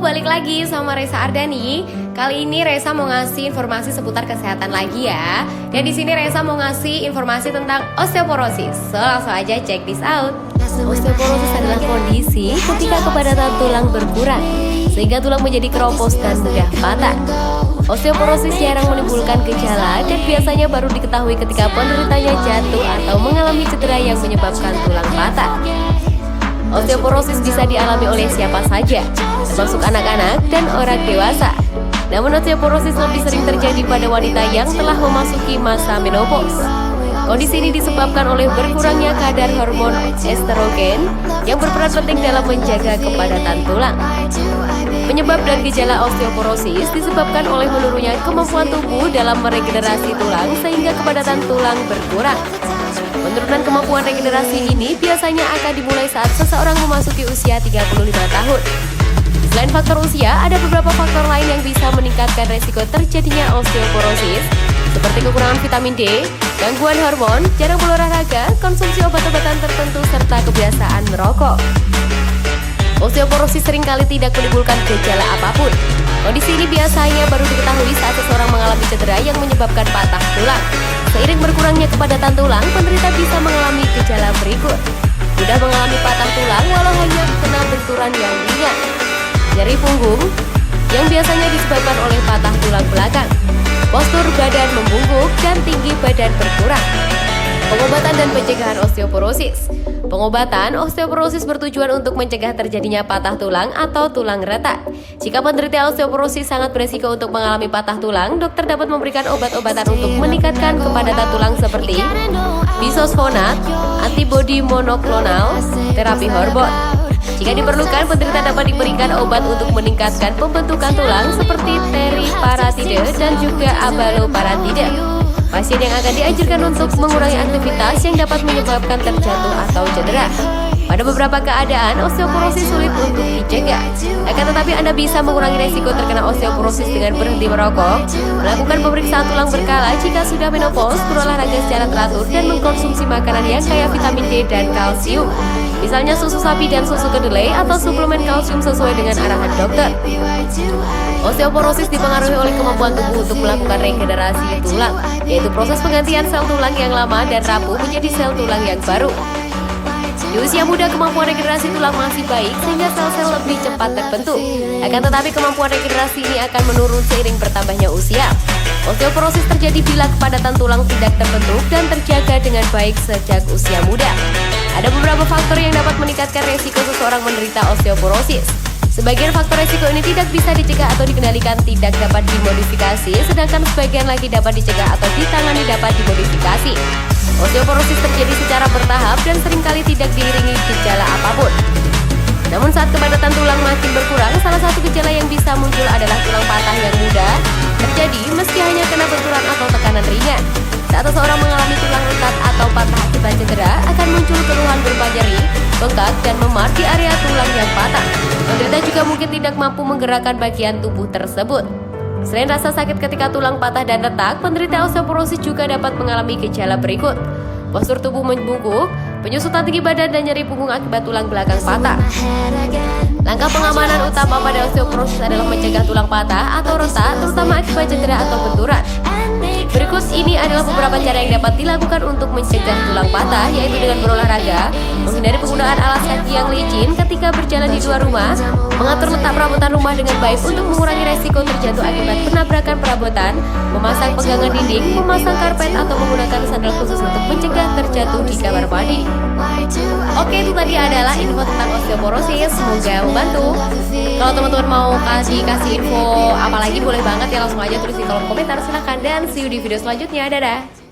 balik lagi sama Reza Ardani. Kali ini Reza mau ngasih informasi seputar kesehatan lagi ya. Dan di sini Reza mau ngasih informasi tentang osteoporosis. So langsung aja check this out. Osteoporosis adalah kondisi ketika kepadatan tulang berkurang sehingga tulang menjadi keropos dan mudah patah. Osteoporosis jarang menimbulkan gejala dan biasanya baru diketahui ketika penderitanya jatuh atau mengalami cedera yang menyebabkan tulang patah. Osteoporosis bisa dialami oleh siapa saja, termasuk anak-anak dan orang dewasa. Namun osteoporosis lebih sering terjadi pada wanita yang telah memasuki masa menopause. Kondisi ini disebabkan oleh berkurangnya kadar hormon estrogen yang berperan penting dalam menjaga kepadatan tulang. Penyebab dan gejala osteoporosis disebabkan oleh menurunnya kemampuan tubuh dalam meregenerasi tulang sehingga kepadatan tulang berkurang. Penurunan kemampuan regenerasi ini biasanya akan dimulai saat seseorang memasuki usia 35 tahun. Selain faktor usia, ada beberapa faktor lain yang bisa meningkatkan resiko terjadinya osteoporosis, seperti kekurangan vitamin D, gangguan hormon, jarang berolahraga, konsumsi obat-obatan tertentu, serta kebiasaan merokok. Osteoporosis seringkali tidak menimbulkan gejala apapun. Kondisi ini biasanya baru diketahui saat seseorang mengalami cedera yang menyebabkan patah tulang. Seiring berkurangnya kepadatan tulang, penderita bisa mengalami gejala berikut. Mudah mengalami patah tulang walau hanya kena benturan yang ringan. Nyeri punggung, yang biasanya disebabkan oleh patah tulang belakang. Postur badan membungkuk dan tinggi badan berkurang. Pengobatan dan pencegahan osteoporosis. Pengobatan osteoporosis bertujuan untuk mencegah terjadinya patah tulang atau tulang retak. Jika penderita osteoporosis sangat beresiko untuk mengalami patah tulang, dokter dapat memberikan obat-obatan untuk meningkatkan kepadatan tulang seperti bisosfonat, antibodi monoklonal, terapi hormon. Jika diperlukan, penderita dapat diberikan obat untuk meningkatkan pembentukan tulang seperti teriparatide dan juga abaloparatide. Pasien yang akan dianjurkan untuk mengurangi aktivitas yang dapat menyebabkan terjatuh atau cedera. Pada beberapa keadaan, osteoporosis sulit untuk dicegah. Akan tetapi Anda bisa mengurangi resiko terkena osteoporosis dengan berhenti merokok, melakukan pemeriksaan tulang berkala jika sudah menopause, berolahraga secara teratur, dan mengkonsumsi makanan yang kaya vitamin D dan kalsium. Misalnya susu sapi dan susu kedelai atau suplemen kalsium sesuai dengan arahan dokter. Osteoporosis dipengaruhi oleh kemampuan tubuh untuk melakukan regenerasi tulang, yaitu proses penggantian sel tulang yang lama dan rapuh menjadi sel tulang yang baru. Di usia muda, kemampuan regenerasi tulang masih baik sehingga sel-sel lebih cepat terbentuk. Akan tetapi kemampuan regenerasi ini akan menurun seiring bertambahnya usia. Osteoporosis terjadi bila kepadatan tulang tidak terbentuk dan terjaga dengan baik sejak usia muda. Ada beberapa faktor yang dapat meningkatkan resiko seseorang menderita osteoporosis. Sebagian faktor resiko ini tidak bisa dicegah atau dikendalikan, tidak dapat dimodifikasi, sedangkan sebagian lagi dapat dicegah atau ditangani dapat dimodifikasi. Osteoporosis terjadi secara bertahap dan seringkali tidak diiringi gejala apapun. Namun saat kepadatan tulang makin berkurang, salah satu gejala yang bisa muncul adalah tulang patah yang mudah terjadi meski hanya kena benturan atau tekanan ringan. Saat seseorang mengalami tulang retak atau patah akibat cedera, akan muncul keluhan berupa nyeri, bengkak, dan memar di area tulang yang patah. Penderita juga mungkin tidak mampu menggerakkan bagian tubuh tersebut. Selain rasa sakit ketika tulang patah dan retak, penderita osteoporosis juga dapat mengalami gejala berikut: postur tubuh membungkuk, penyusutan tinggi badan, dan nyeri punggung akibat tulang belakang patah. Langkah pengamanan utama pada osteoporosis adalah mencegah tulang patah atau retak, terutama akibat cedera atau benturan. Berikut ini adalah beberapa cara yang dapat dilakukan untuk mencegah tulang patah, yaitu dengan berolahraga, menghindari penggunaan alas kaki yang licin ketika berjalan di luar rumah, mengatur letak perabotan rumah dengan baik untuk mengurangi resiko terjatuh akibat penabrakan perabotan, memasang pegangan dinding, memasang karpet, atau menggunakan sandal khusus untuk mencegah terjatuh di kamar mandi. Oke, itu tadi adalah info tentang osteoporosis, semoga membantu. Kalau teman-teman mau kasih info apalagi boleh banget ya, langsung aja tulis di kolom komentar, silahkan, dan see you di video selanjutnya. Dadah.